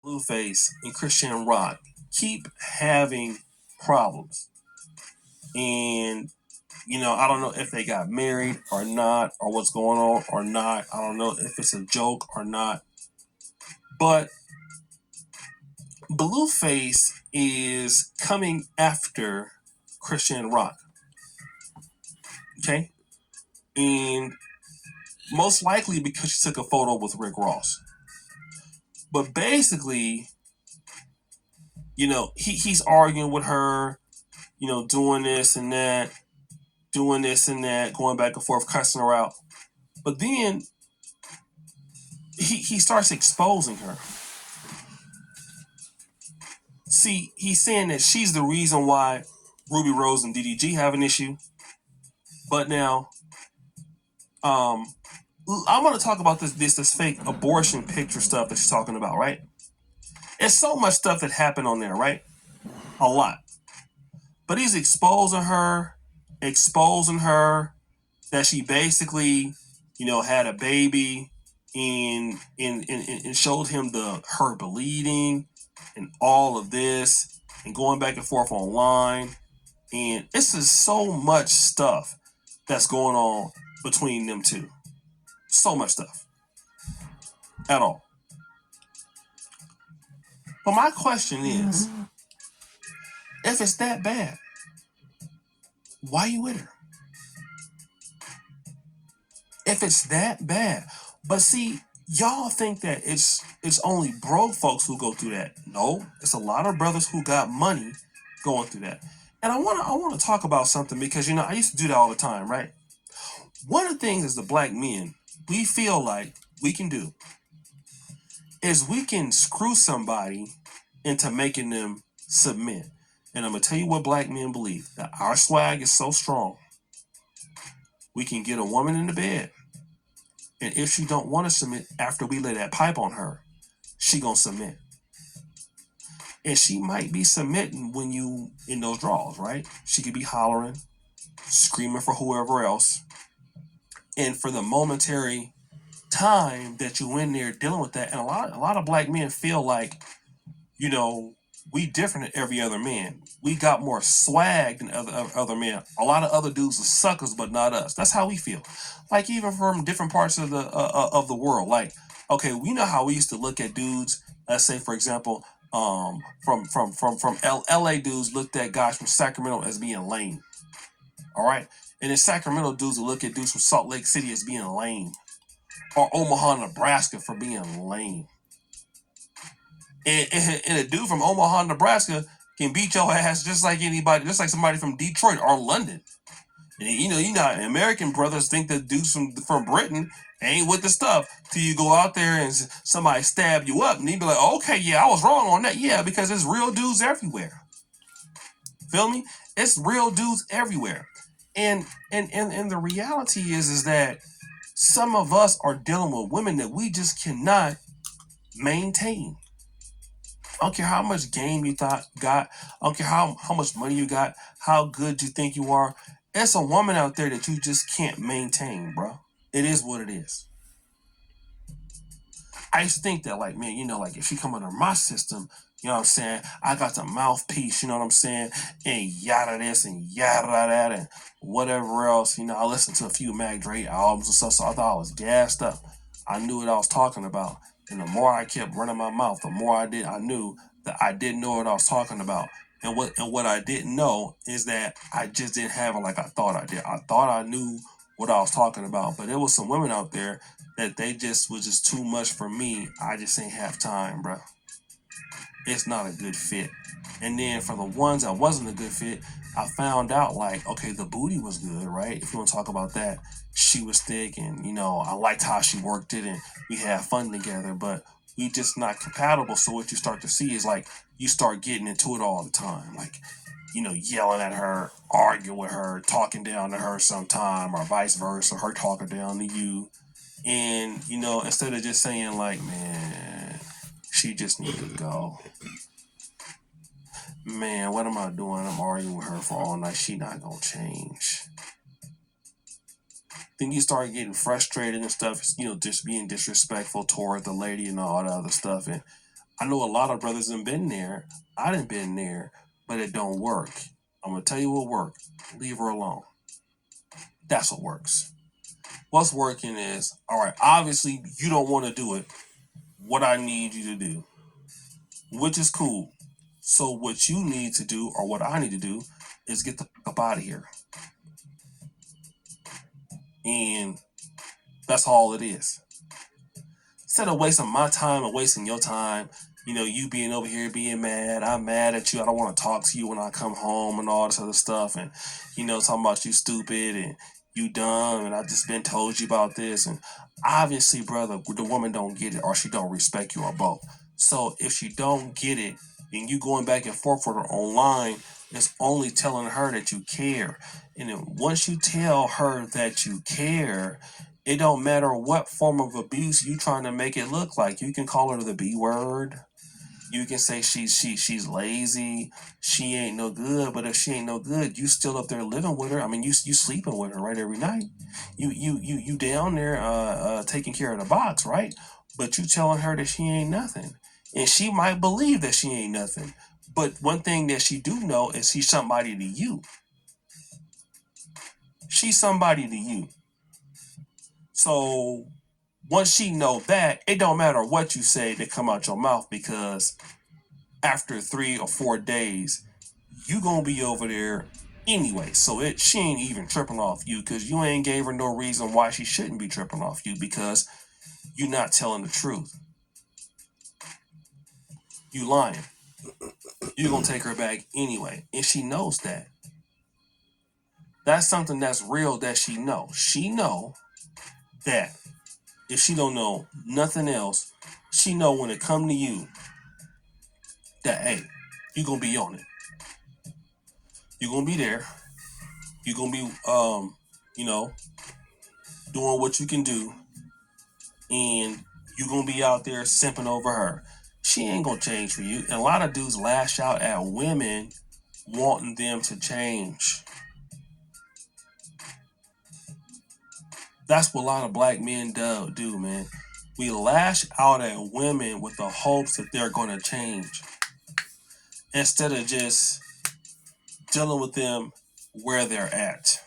Blueface and Chrisean Rock keep having problems. And, I don't know if they got married or not, or what's going on or not. I don't know if it's a joke or not. But Blueface is coming after Chrisean Rock. Okay? And most likely because she took a photo with Rick Ross. But basically, he's arguing with her, doing this and that, going back and forth, cussing her out. But then he starts exposing her. See, he's saying that she's the reason why Ruby Rose and DDG have an issue. But now, I want to talk about this fake abortion picture stuff that she's talking about, right? There's so much stuff that happened on there, right? A lot. But he's exposing her that she basically, had a baby and showed him her bleeding and all of this and going back and forth online. And this is so much stuff that's going on between them two. So much stuff. At all. But my question is, if it's that bad, why you with her? If it's that bad. But see, y'all think that it's only broke folks who go through that. No, it's a lot of brothers who got money going through that. And I wanna talk about something because I used to do that all the time, right? One of the things as the black men we feel like we can do is we can screw somebody into making them submit. And I'm gonna tell you what black men believe, that our swag is so strong. We can get a woman in the bed, and if she don't want to submit after we lay that pipe on her, she gonna submit. And she might be submitting when you in those draws, right? She could be hollering, screaming for whoever else. And for the momentary time that you in there dealing with that, and a lot of black men feel like, we different than every other man. We got more swag than other men. A lot of other dudes are suckers, but not us. That's how we feel. Like even from different parts of the world. Like, okay, we know how we used to look at dudes. Let's say, for example, from LA dudes looked at guys from Sacramento as being lame. All right, and then Sacramento dudes will look at dudes from Salt Lake City as being lame, or Omaha, Nebraska for being lame. And a dude from Omaha, Nebraska can beat your ass just like anybody, just like somebody from Detroit or London. And American brothers think that dudes from Britain ain't with the stuff till you go out there and somebody stab you up and you be like, okay, yeah, I was wrong on that. Yeah, because it's real dudes everywhere. Feel me? It's real dudes everywhere. And the reality is that some of us are dealing with women that we just cannot maintain. I don't care how much game you got. I don't care how much money you got, how good you think you are. It's a woman out there that you just can't maintain, bro. It is what it is. I used to think that, like, man, like if she come under my system, you know what I'm saying? I got the mouthpiece, you know what I'm saying? And yada this and yada that and whatever else. I listened to a few Mac Dre albums and stuff, so I thought I was gassed up. I knew what I was talking about. And the more I kept running my mouth, the more I knew that I didn't know what I was talking about. And what I didn't know is that I just didn't have it like I thought I did. I thought I knew what I was talking about, but there was some women out there that they just was just too much for me. I just ain't have time, bro. It's not a good fit. And then for the ones that wasn't a good fit, I found out like, okay, the booty was good, right? If you want to talk about that, she was thick and, I liked how she worked it and we had fun together, but we just not compatible. So what you start to see is like, you start getting into it all the time. Like, yelling at her, arguing with her, talking down to her sometime or vice versa, her talking down to you. And, instead of just saying like, man, she just need to go. Man, what am I doing? I'm arguing with her for all night. She not gonna change. Then you start getting frustrated and stuff, just being disrespectful toward the lady and all that other stuff. And I know a lot of brothers have been there. I done been there, but it don't work. I'm gonna tell you what works. Leave her alone. That's what works. What's working is, all right, obviously you don't want to do it. What I need you to do, which is cool. So what you need to do, or what I need to do, is get the fuck up out of here. And that's all it is. Instead of wasting my time and wasting your time, you being over here being mad, I'm mad at you, I don't want to talk to you when I come home and all this other stuff, and talking about you stupid and you dumb, and I just been told you about this, and obviously, brother, the woman don't get it, or she don't respect you, or both. So if she don't get it, and you going back and forth with her online, it's only telling her that you care. And then once you tell her that you care, it don't matter what form of abuse you trying to make it look like. You can call her the B word. You can say she's lazy. She ain't no good. But if she ain't no good, you still up there living with her. I mean, you sleeping with her, right, every night. You down there taking care of the box, right? But you telling her that she ain't nothing, and she might believe that she ain't nothing. But one thing that she do know is she's somebody to you. She's somebody to you. So once she know that, it don't matter what you say that come out your mouth, because after 3 or 4 days, you gonna be over there anyway. So she ain't even tripping off you, because you ain't gave her no reason why she shouldn't be tripping off you, because you're not telling the truth. You lying. You're gonna take her back anyway, and she knows that. That's something that's real that she know. She know that if she don't know nothing else, she know when it come to you that, hey, you gonna be on it. You're gonna be there. You're gonna be doing what you can do, and you're gonna be out there simping over her. She ain't gonna change for you. And a lot of dudes lash out at women wanting them to change. That's what a lot of black men do, man. We lash out at women with the hopes that they're gonna change, instead of just dealing with them where they're at.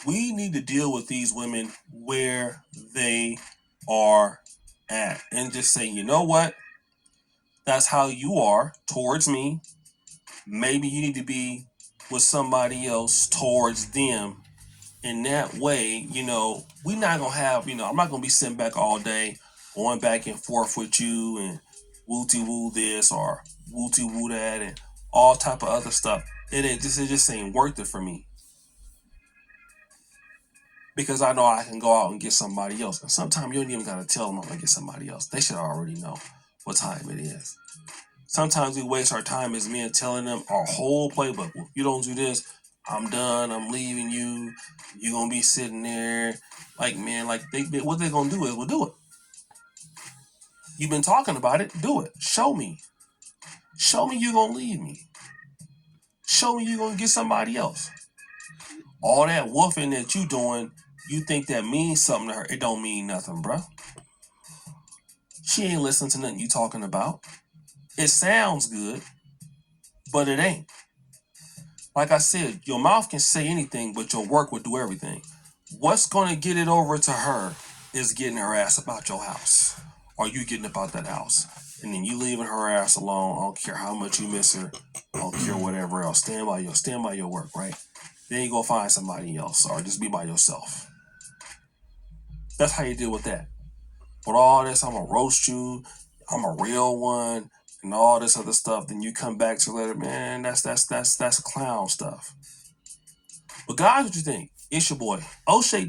We need to deal with these women where they are at, and just say, you know what? That's how you are towards me. Maybe you need to be with somebody else towards them. In that way, we're not going to have, I'm not going to be sitting back all day going back and forth with you and woo-woo this or woo-woo that and all type of other stuff. It just ain't worth it for me. Because I know I can go out and get somebody else. And sometimes you don't even got to tell them I'm going to get somebody else. They should already know what time it is. Sometimes we waste our time as men telling them our whole playbook. Well, if you don't do this, I'm done. I'm leaving you. You're going to be sitting there. Like, man, what they're going to do is, we'll do it. You've been talking about it. Do it. Show me. Show me you're going to leave me. Show me you're going to get somebody else. All that woofing that you doing, you think that means something to her. It don't mean nothing, bro. She ain't listening to nothing you talking about. It sounds good, but it ain't. Like I said, your mouth can say anything, but your work will do everything. What's going to get it over to her is getting her ass about your house, or you getting about that house. And then you leaving her ass alone. I don't care how much you miss her. I don't care whatever else. Stand by your work, right? Then you go find somebody else, or just be by yourself. That's how you deal with that. But all this, I'm gonna roast you, I'm a real one, and all this other stuff. Then you come back to later, man. That's clown stuff. But guys, what you think? It's your boy O'Shea.